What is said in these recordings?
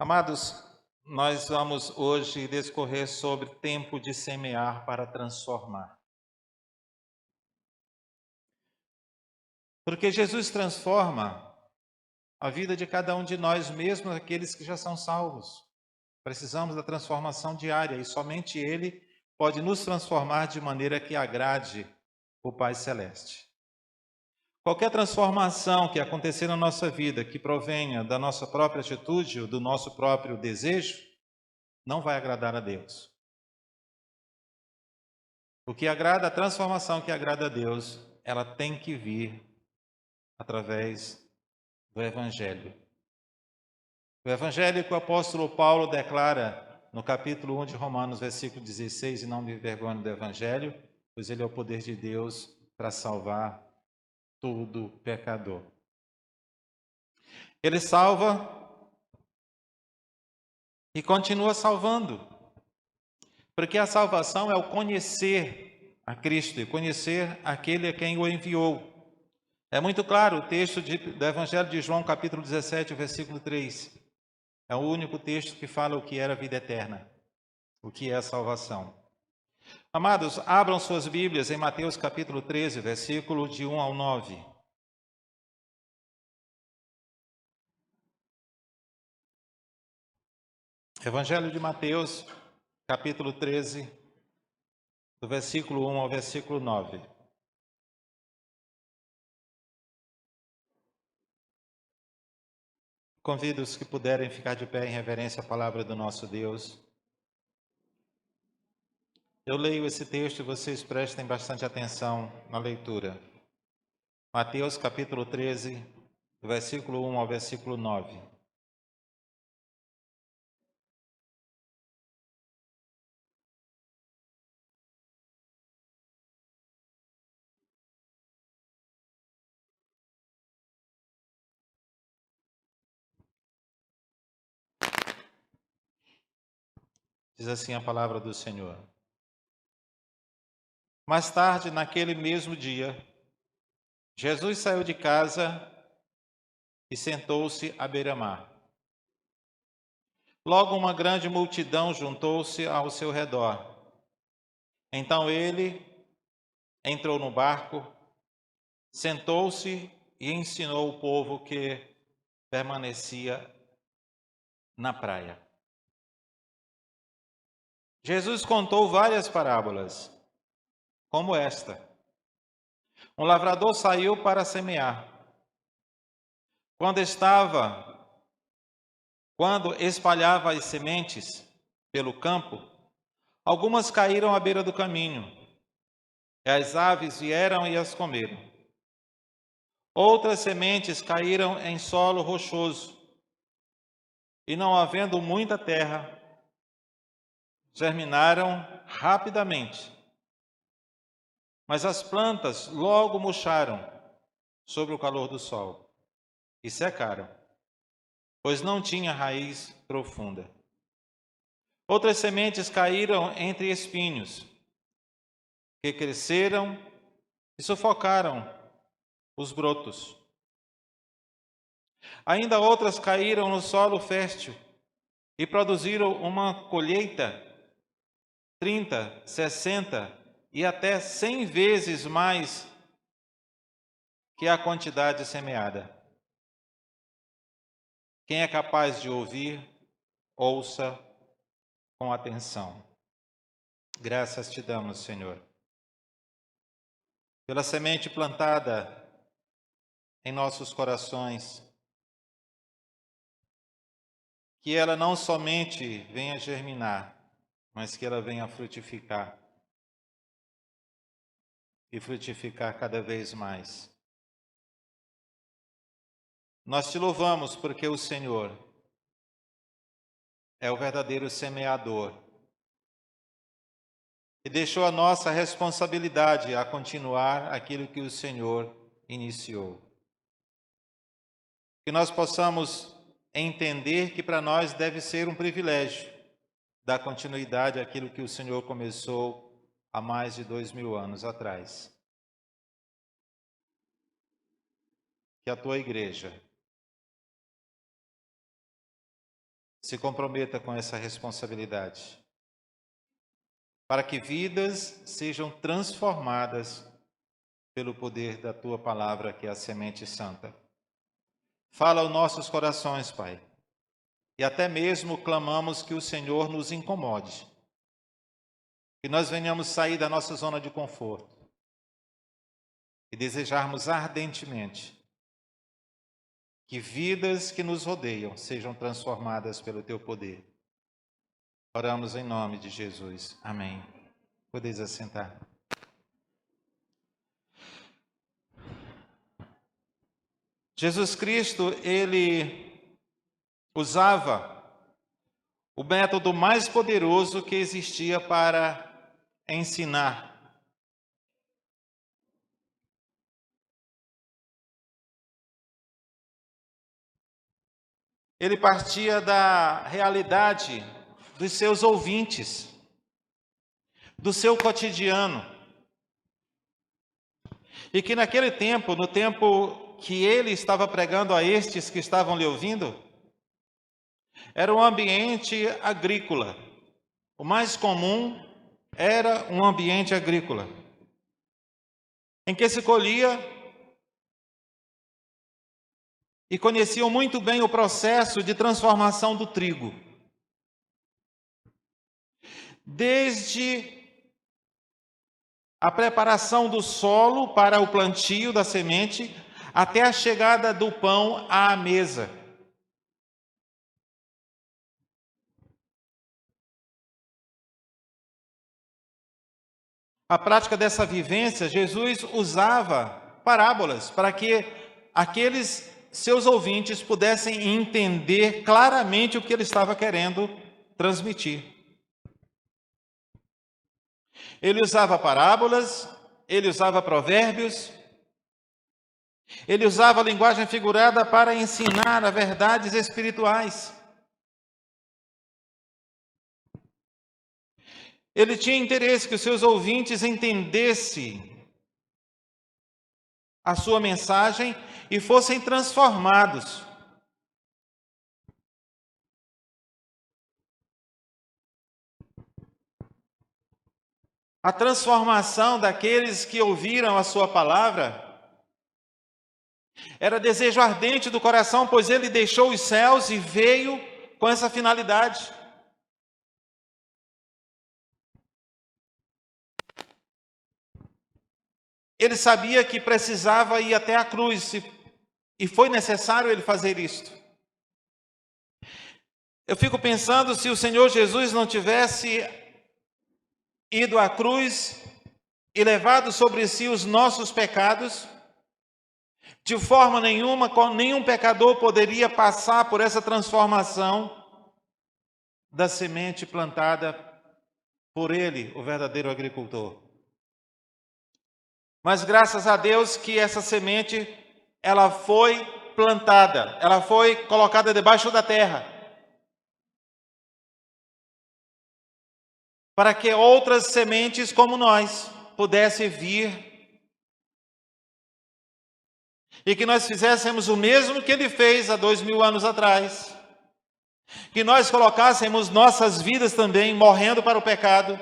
Amados, nós vamos hoje discorrer sobre tempo de semear para transformar. Porque Jesus transforma a vida de cada um de nós, mesmo aqueles que já são salvos. Precisamos da transformação diária e somente Ele pode nos transformar de maneira que agrade o Pai Celeste. Qualquer transformação que acontecer na nossa vida, que provenha da nossa própria atitude ou do nosso próprio desejo, não vai agradar a Deus. O que agrada, a transformação que agrada a Deus, ela tem que vir através do Evangelho. O Evangelho que o apóstolo Paulo declara no capítulo 1 de Romanos, versículo 16, e não me envergonho do Evangelho, pois ele é o poder de Deus para salvar todo pecador. Ele salva e continua salvando, porque a salvação é o conhecer a Cristo e conhecer aquele a quem o enviou. É muito claro o texto do Evangelho de João, capítulo 17, versículo 3. É o único texto que fala o que era a vida eterna, o que é a salvação. Amados, abram suas Bíblias em Mateus capítulo 13, versículo de 1 ao 9. Evangelho de Mateus, capítulo 13, do versículo 1 ao versículo 9. Convido os que puderem ficar de pé em reverência à palavra do nosso Deus. Eu leio esse texto e vocês prestem bastante atenção na leitura. Mateus capítulo 13, do versículo 1 ao versículo 9. Diz assim a palavra do Senhor. Mais tarde, naquele mesmo dia, Jesus saiu de casa e sentou-se à beira-mar. Logo uma grande multidão juntou-se ao seu redor. Então ele entrou no barco, sentou-se e ensinou o povo que permanecia na praia. Jesus contou várias parábolas, como esta. Um lavrador saiu para semear. Quando espalhava as sementes pelo campo, algumas caíram à beira do caminho, e as aves vieram e as comeram. Outras sementes caíram em solo rochoso, e não havendo muita terra, germinaram rapidamente. Mas as plantas logo murcharam sob o calor do sol e secaram, pois não tinha raiz profunda. Outras sementes caíram entre espinhos, que cresceram e sufocaram os brotos. Ainda outras caíram no solo fértil e produziram uma colheita 30, 60 e até 100 vezes mais que a quantidade semeada. Quem é capaz de ouvir, ouça com atenção. Graças te damos, Senhor, pela semente plantada em nossos corações, que ela não somente venha germinar, mas que ela venha frutificar e frutificar cada vez mais. Nós te louvamos porque o Senhor é o verdadeiro semeador e deixou a nossa responsabilidade a continuar aquilo que o Senhor iniciou. Que nós possamos entender que para nós deve ser um privilégio dar continuidade àquilo que o Senhor começou há mais de 2000 anos atrás. Que a tua igreja se comprometa com essa responsabilidade, para que vidas sejam transformadas pelo poder da Tua palavra, que é a semente santa. Fala aos nossos corações, Pai, e até mesmo clamamos que o Senhor nos incomode, que nós venhamos sair da nossa zona de conforto e desejarmos ardentemente que vidas que nos rodeiam sejam transformadas pelo Teu poder. Oramos em nome de Jesus. Amém. Podeis assentar. Jesus Cristo, ele usava o método mais poderoso que existia para ensinar. Ele partia da realidade dos seus ouvintes, do seu cotidiano. E que naquele tempo, no tempo que ele estava pregando a estes que estavam lhe ouvindo, era um ambiente agrícola. O mais comum era um ambiente agrícola, em que se colhia e conheciam muito bem o processo de transformação do trigo. Desde a preparação do solo para o plantio da semente, até a chegada do pão à mesa. A prática dessa vivência, Jesus usava parábolas para que aqueles seus ouvintes pudessem entender claramente o que ele estava querendo transmitir. Ele usava parábolas, ele usava provérbios, ele usava a linguagem figurada para ensinar as verdades espirituais. Ele tinha interesse que os seus ouvintes entendessem a sua mensagem e fossem transformados. A transformação daqueles que ouviram a sua palavra era desejo ardente do coração, pois ele deixou os céus e veio com essa finalidade. Ele sabia que precisava ir até a cruz e foi necessário ele fazer isto. Eu fico pensando, se o Senhor Jesus não tivesse ido à cruz e levado sobre si os nossos pecados, de forma nenhuma, nenhum pecador poderia passar por essa transformação da semente plantada por ele, o verdadeiro agricultor. Mas graças a Deus que essa semente, ela foi plantada, ela foi colocada debaixo da terra, para que outras sementes como nós pudessem vir e que nós fizéssemos o mesmo que ele fez há 2000 anos atrás, que nós colocássemos nossas vidas também morrendo para o pecado,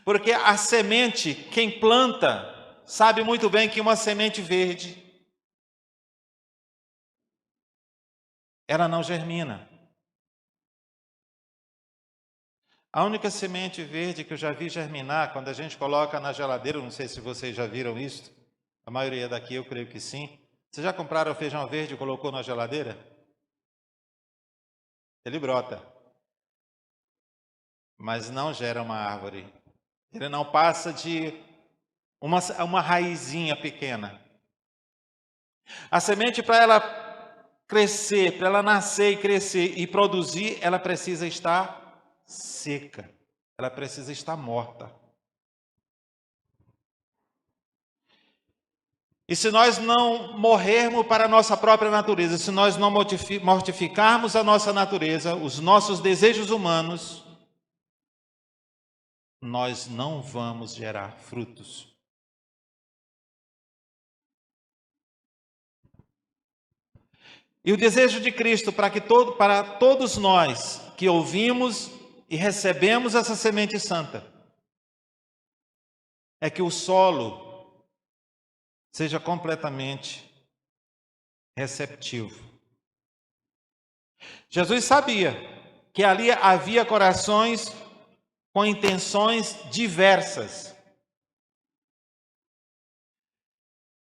porque a semente, quem planta, sabe muito bem que uma semente verde, ela não germina. A única semente verde que eu já vi germinar, quando a gente coloca na geladeira, não sei se vocês já viram isso, a maioria daqui eu creio que sim. Vocês já compraram feijão verde e colocou na geladeira? Ele brota, mas não gera uma árvore. Ele não passa de uma raizinha pequena. A semente, para ela crescer, para ela nascer e crescer e produzir, ela precisa estar seca. Ela precisa estar morta. E se nós não morrermos para a nossa própria natureza, se nós não mortificarmos a nossa natureza, os nossos desejos humanos, nós não vamos gerar frutos. E o desejo de Cristo para todos nós que ouvimos e recebemos essa semente santa é que o solo seja completamente receptivo. Jesus sabia que ali havia corações com intenções diversas.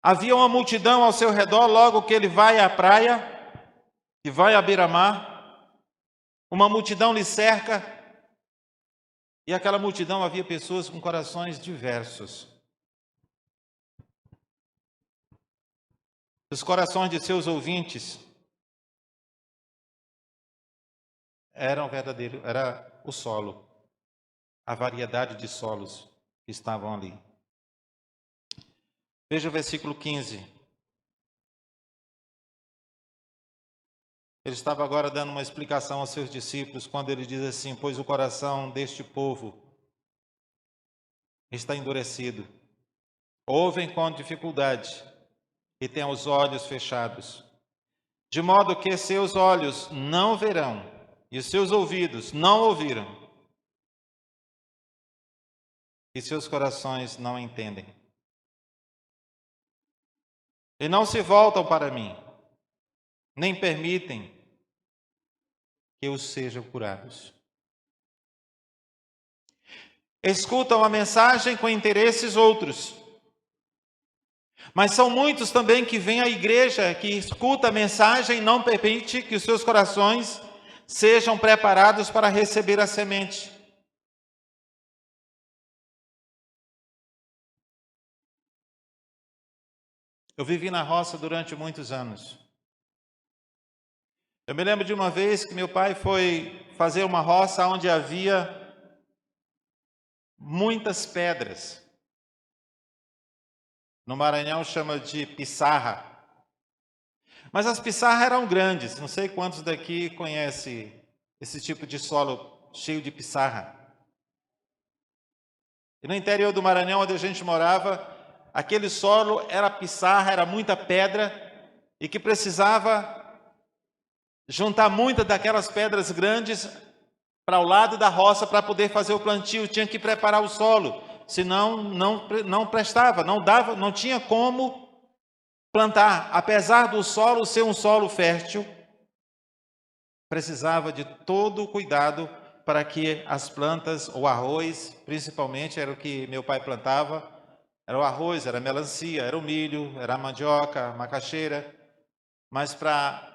Havia uma multidão ao seu redor, logo que ele vai à praia e vai à beira-mar. Uma multidão lhe cerca, e aquela multidão havia pessoas com corações diversos. Os corações de seus ouvintes era o solo, a variedade de solos que estavam ali. Veja o versículo 15. Ele estava agora dando uma explicação aos seus discípulos, quando ele diz assim: pois o coração deste povo está endurecido, ouvem com dificuldade e têm os olhos fechados, de modo que seus olhos não verão e seus ouvidos não ouviram, e seus corações não entendem. E não se voltam para mim, nem permitem que os sejam curados. Escutam a mensagem com interesses outros. Mas são muitos também que vêm à igreja, que escuta a mensagem e não permite que os seus corações sejam preparados para receber a semente. Eu vivi na roça durante muitos anos. Eu me lembro de uma vez que meu pai foi fazer uma roça onde havia muitas pedras. No Maranhão chama de pissarra. Mas as pissarras eram grandes. Não sei quantos daqui conhecem esse tipo de solo cheio de pissarra. E no interior do Maranhão, onde a gente morava, aquele solo era pissarra, era muita pedra, e que precisava juntar muitas daquelas pedras grandes para o lado da roça para poder fazer o plantio. Tinha que preparar o solo, senão não prestava, não tinha como plantar. Apesar do solo ser um solo fértil, precisava de todo o cuidado para que as plantas, o arroz, principalmente era o que meu pai plantava, era o arroz, era a melancia, era o milho, era a mandioca, a macaxeira, mas para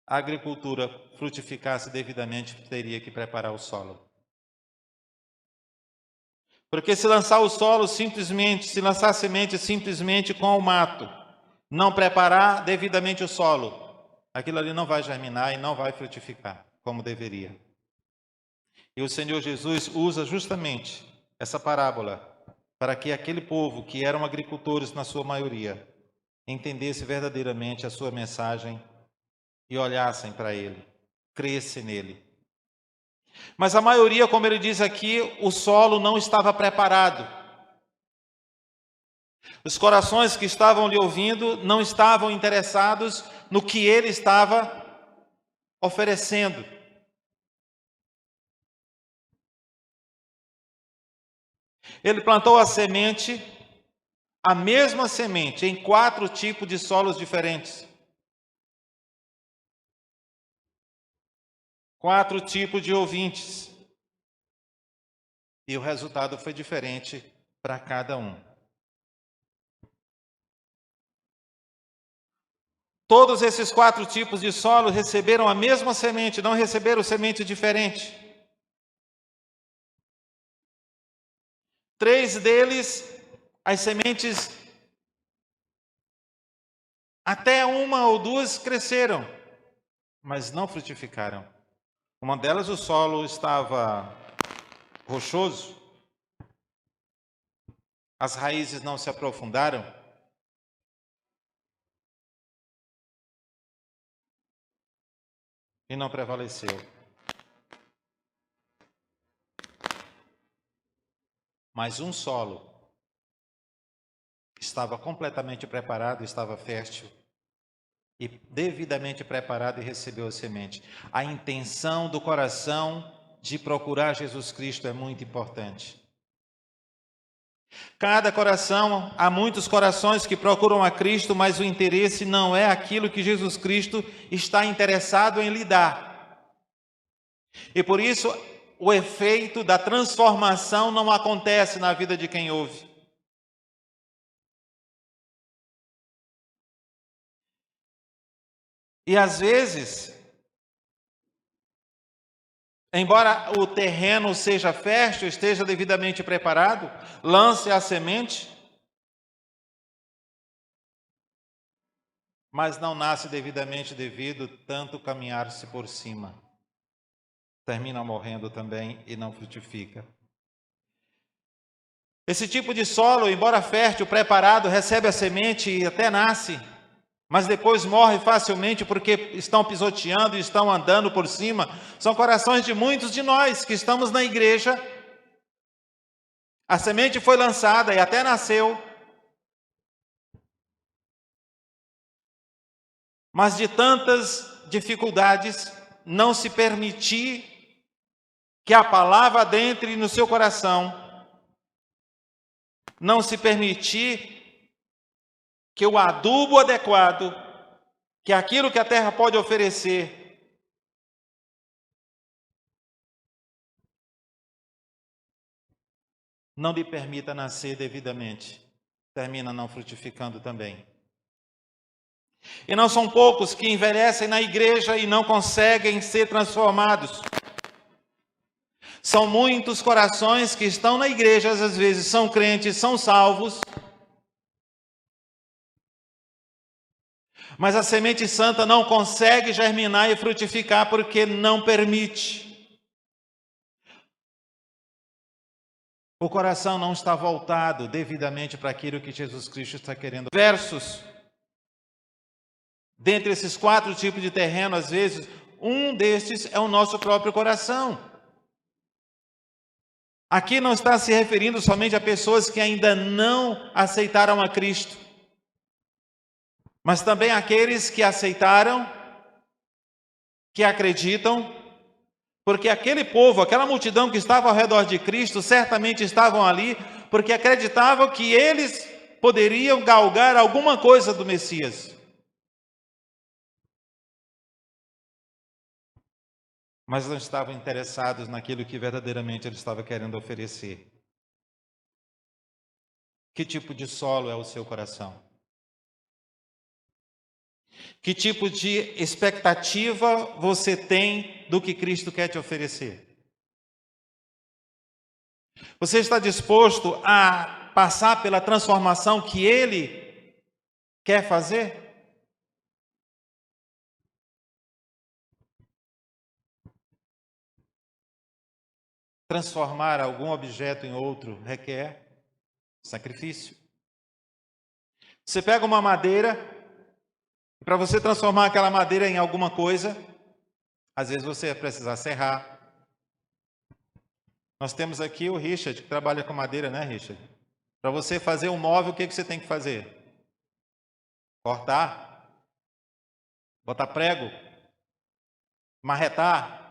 a agricultura frutificasse devidamente, teria que preparar o solo. Porque se lançar o solo simplesmente, se lançar semente simplesmente com o mato, não preparar devidamente o solo, aquilo ali não vai germinar e não vai frutificar como deveria. E o Senhor Jesus usa justamente essa parábola para que aquele povo, que eram agricultores na sua maioria, entendesse verdadeiramente a sua mensagem e olhassem para ele, crescem nele. Mas a maioria, como ele diz aqui, o solo não estava preparado. Os corações que estavam lhe ouvindo não estavam interessados no que ele estava oferecendo. Ele plantou a semente, a mesma semente, em 4 tipos de solos diferentes. 4 tipos de ouvintes. E o resultado foi diferente para cada um. Todos esses 4 tipos de solo receberam a mesma semente, não receberam semente diferente. 3 deles, as sementes, até 1 ou 2 cresceram, mas não frutificaram. Uma delas, o solo estava rochoso, as raízes não se aprofundaram, e não prevaleceu. Mas um solo estava completamente preparado, estava fértil e devidamente preparado e recebeu a semente. A intenção do coração de procurar Jesus Cristo é muito importante. Cada coração, há muitos corações que procuram a Cristo, mas o interesse não é aquilo que Jesus Cristo está interessado em lhe dar. E por isso, o efeito da transformação não acontece na vida de quem ouve. E às vezes, embora o terreno seja fértil, esteja devidamente preparado, lance a semente, mas não nasce devidamente devido tanto caminhar-se por cima. Termina morrendo também e não frutifica. Esse tipo de solo, embora fértil, preparado, recebe a semente e até nasce, mas depois morre facilmente porque estão pisoteando e estão andando por cima. São corações de muitos de nós que estamos na igreja. A semente foi lançada e até nasceu, mas de tantas dificuldades, não se permitir que a palavra adentre no seu coração, não se permitir que o adubo adequado, que aquilo que a terra pode oferecer, não lhe permita nascer devidamente, termina não frutificando também. E não são poucos que envelhecem na igreja e não conseguem ser transformados. São muitos corações que estão na igreja, às vezes são crentes, são salvos, mas a semente santa não consegue germinar e frutificar porque não permite. O coração não está voltado devidamente para aquilo que Jesus Cristo está querendo. Versos. Dentre esses 4 tipos de terreno, às vezes, um destes é o nosso próprio coração. Aqui não está se referindo somente a pessoas que ainda não aceitaram a Cristo, mas também aqueles que aceitaram, que acreditam, porque aquele povo, aquela multidão que estava ao redor de Cristo, certamente estavam ali porque acreditavam que eles poderiam galgar alguma coisa do Messias. Mas não estavam interessados naquilo que verdadeiramente ele estava querendo oferecer. Que tipo de solo é o seu coração? Que tipo de expectativa você tem do que Cristo quer te oferecer? Você está disposto a passar pela transformação que Ele quer fazer? Transformar algum objeto em outro requer sacrifício. Você pega uma madeira, e para você transformar aquela madeira em alguma coisa, às vezes você vai precisar serrar. Nós temos aqui o Richard, que trabalha com madeira, né, Richard? Para você fazer um móvel, o que você tem que fazer? Cortar, botar prego, marretar.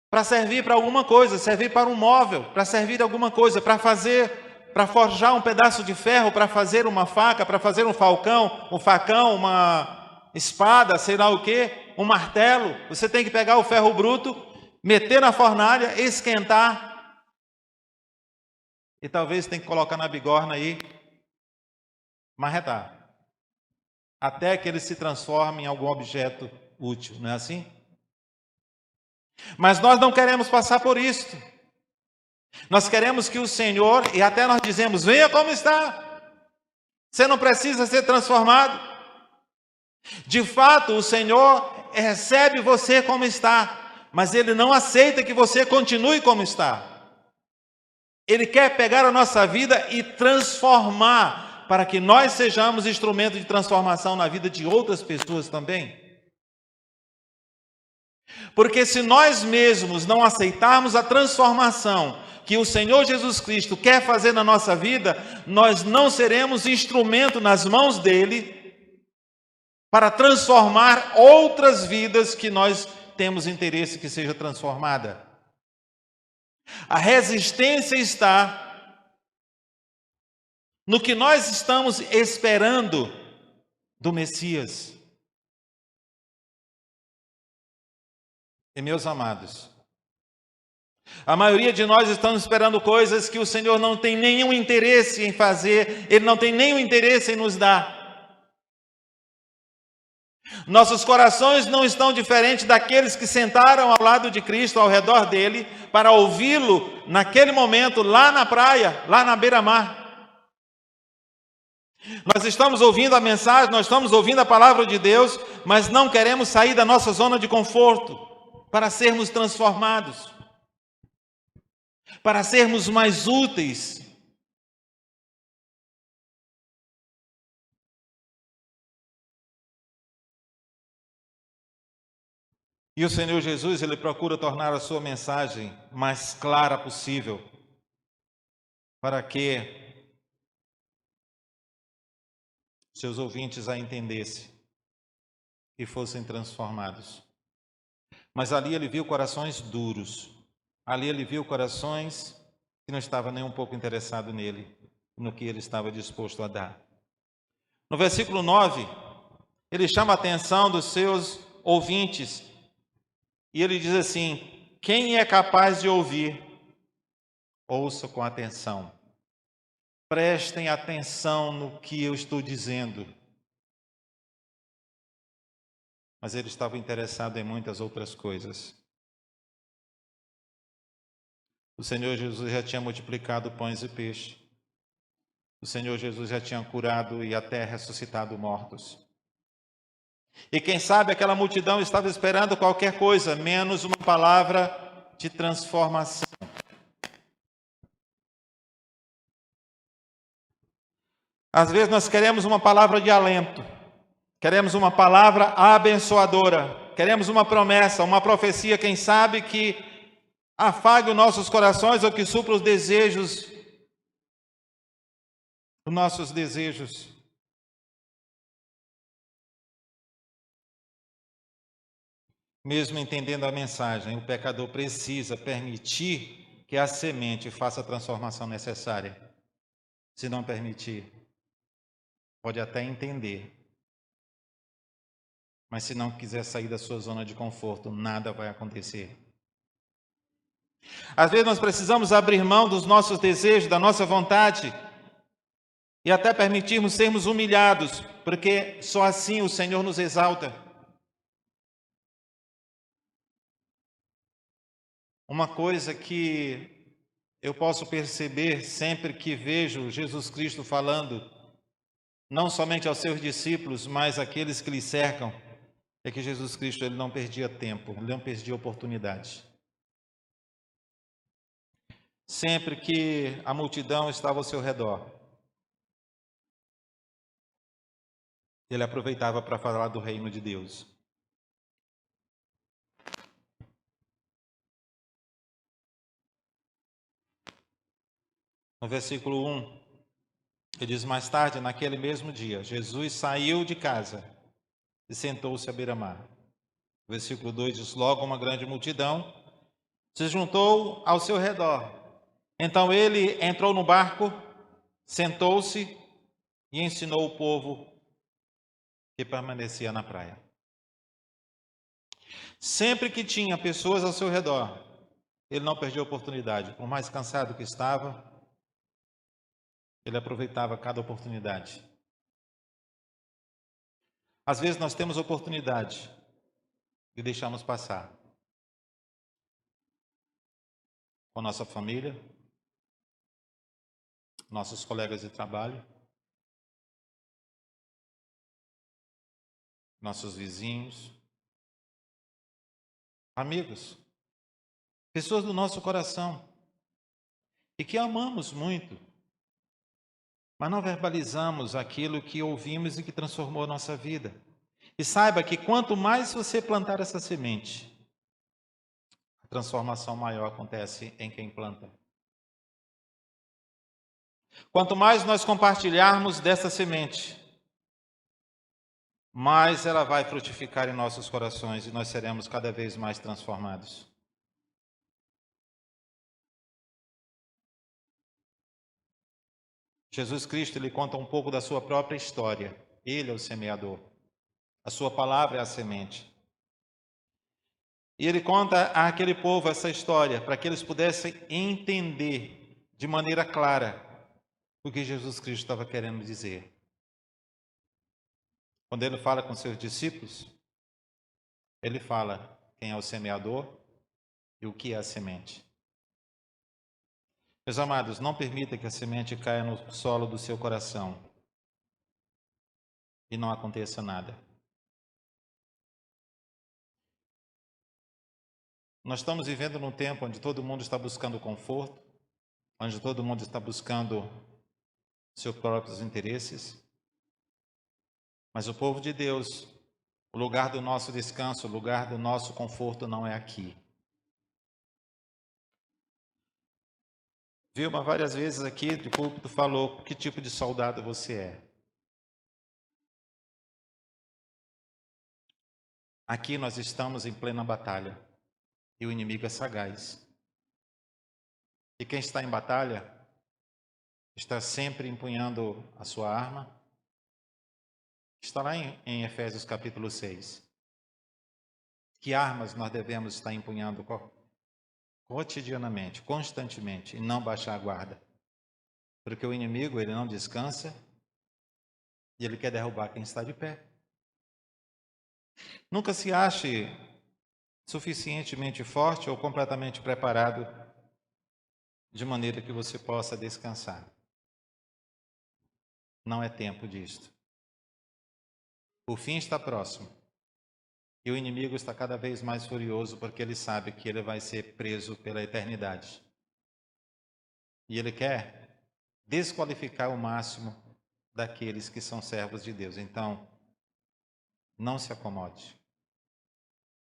Para servir para alguma coisa, servir para um móvel, para servir alguma coisa, para forjar um pedaço de ferro, para fazer uma faca, para fazer um facão, uma espada, sei lá o quê, um martelo. Você tem que pegar o ferro bruto, meter na fornalha, esquentar. E talvez tem que colocar na bigorna aí, marretar. Até que ele se transforme em algum objeto útil, não é assim? Mas nós não queremos passar por isso. Nós queremos que o Senhor, e até nós dizemos, venha como está. Você não precisa ser transformado. De fato, o Senhor recebe você como está, mas Ele não aceita que você continue como está. Ele quer pegar a nossa vida e transformar, para que nós sejamos instrumento de transformação na vida de outras pessoas também. Porque se nós mesmos não aceitarmos a transformação que o Senhor Jesus Cristo quer fazer na nossa vida, nós não seremos instrumento nas mãos dele para transformar outras vidas que nós temos interesse que seja transformada. A resistência está no que nós estamos esperando do Messias. E meus amados, a maioria de nós estamos esperando coisas que o Senhor não tem nenhum interesse em fazer, Ele não tem nenhum interesse em nos dar. Nossos corações não estão diferentes daqueles que sentaram ao lado de Cristo, ao redor dele, para ouvi-lo naquele momento, lá na praia, lá na beira-mar. Nós estamos ouvindo a mensagem, nós estamos ouvindo a palavra de Deus, mas não queremos sair da nossa zona de conforto para sermos transformados, para sermos mais úteis. E o Senhor Jesus, Ele procura tornar a sua mensagem mais clara possível, para que seus ouvintes a entendessem e fossem transformados. Mas ali ele viu corações duros, ali ele viu corações que não estavam nem um pouco interessados nele, no que ele estava disposto a dar. No versículo 9, ele chama a atenção dos seus ouvintes, e ele diz assim: quem é capaz de ouvir, ouça com atenção. Prestem atenção no que eu estou dizendo. Mas ele estava interessado em muitas outras coisas. O Senhor Jesus já tinha multiplicado pães e peixe. O Senhor Jesus já tinha curado e até ressuscitado mortos. E quem sabe aquela multidão estava esperando qualquer coisa, menos uma palavra de transformação. Às vezes nós queremos uma palavra de alento, queremos uma palavra abençoadora, queremos uma promessa, uma profecia, quem sabe, que afague os nossos corações ou que supra os desejos, os nossos desejos. Mesmo entendendo a mensagem, o pecador precisa permitir que a semente faça a transformação necessária. Se não permitir, pode até entender, mas se não quiser sair da sua zona de conforto, nada vai acontecer. Às vezes nós precisamos abrir mão dos nossos desejos, da nossa vontade, e até permitirmos sermos humilhados, porque só assim o Senhor nos exalta. Uma coisa que eu posso perceber sempre que vejo Jesus Cristo falando, não somente aos seus discípulos, mas àqueles que lhe cercam, é que Jesus Cristo ele não perdia tempo, ele não perdia oportunidade. Sempre que a multidão estava ao seu redor, ele aproveitava para falar do reino de Deus. No versículo 1, ele diz: mais tarde, naquele mesmo dia, Jesus saiu de casa e sentou-se à beira-mar. O versículo 2 diz: logo uma grande multidão se juntou ao seu redor. Então ele entrou no barco, sentou-se e ensinou o povo que permanecia na praia. Sempre que tinha pessoas ao seu redor, ele não perdia a oportunidade. Por mais cansado que estava, ele aproveitava cada oportunidade. Às vezes nós temos oportunidade e deixamos passar. Com nossa família, nossos colegas de trabalho, nossos vizinhos, amigos, pessoas do nosso coração e que amamos muito, mas não verbalizamos aquilo que ouvimos e que transformou a nossa vida. E saiba que quanto mais você plantar essa semente, a transformação maior acontece em quem planta. Quanto mais nós compartilharmos dessa semente, mais ela vai frutificar em nossos corações e nós seremos cada vez mais transformados. Jesus Cristo, ele conta um pouco da sua própria história. Ele é o semeador. A sua palavra é a semente. E ele conta àquele povo essa história para que eles pudessem entender de maneira clara o que Jesus Cristo estava querendo dizer. Quando ele fala com seus discípulos, ele fala quem é o semeador e o que é a semente. Meus amados, não permita que a semente caia no solo do seu coração e não aconteça nada. Nós estamos vivendo num tempo onde todo mundo está buscando conforto, onde todo mundo está buscando seus próprios interesses. Mas o povo de Deus, o lugar do nosso descanso, o lugar do nosso conforto não é aqui. Vilma várias vezes aqui de púlpito falou que tipo de soldado você é. Aqui nós estamos em plena batalha e o inimigo é sagaz. E quem está em batalha está sempre empunhando a sua arma. Está lá em Efésios capítulo 6. Que armas nós devemos estar empunhando cotidianamente, constantemente, e não baixar a guarda. Porque o inimigo, ele não descansa e ele quer derrubar quem está de pé. Nunca se ache suficientemente forte ou completamente preparado de maneira que você possa descansar. Não é tempo disto. O fim está próximo. E o inimigo está cada vez mais furioso porque ele sabe que ele vai ser preso pela eternidade. E ele quer desqualificar o máximo daqueles que são servos de Deus. Então, não se acomode.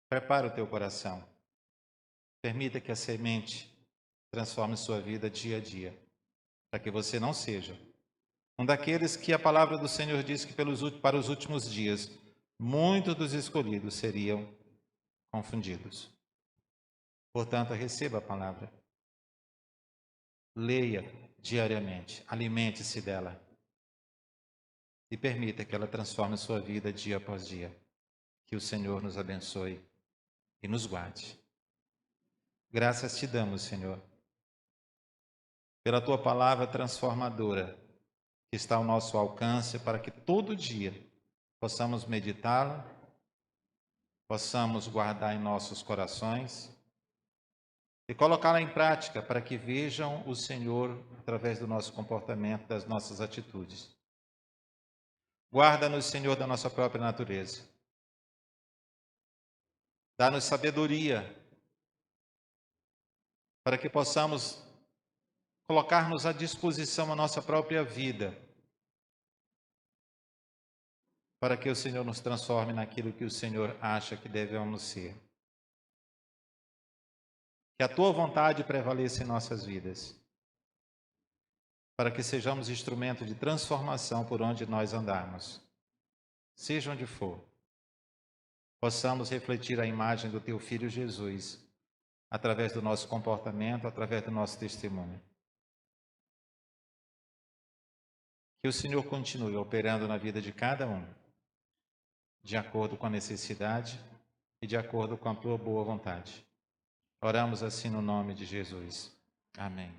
Prepara o teu coração. Permita que a semente transforme sua vida dia a dia, para que você não seja um daqueles que a palavra do Senhor diz que para os últimos dias, muitos dos escolhidos seriam confundidos. Portanto, receba a palavra. Leia diariamente, alimente-se dela e permita que ela transforme sua vida dia após dia. Que o Senhor nos abençoe e nos guarde. Graças te damos, Senhor, pela tua palavra transformadora que está ao nosso alcance para que todo dia possamos meditá-la, possamos guardar em nossos corações e colocá-la em prática para que vejam o Senhor através do nosso comportamento, das nossas atitudes. Guarda-nos, Senhor, da nossa própria natureza. Dá-nos sabedoria para que possamos colocar-nos à disposição a nossa própria vida, para que o Senhor nos transforme naquilo que o Senhor acha que devemos ser. Que a tua vontade prevaleça em nossas vidas, para que sejamos instrumento de transformação por onde nós andarmos, seja onde for. Possamos refletir a imagem do teu Filho Jesus, através do nosso comportamento, através do nosso testemunho. Que o Senhor continue operando na vida de cada um, de acordo com a necessidade e de acordo com a tua boa vontade. Oramos assim no nome de Jesus. Amém.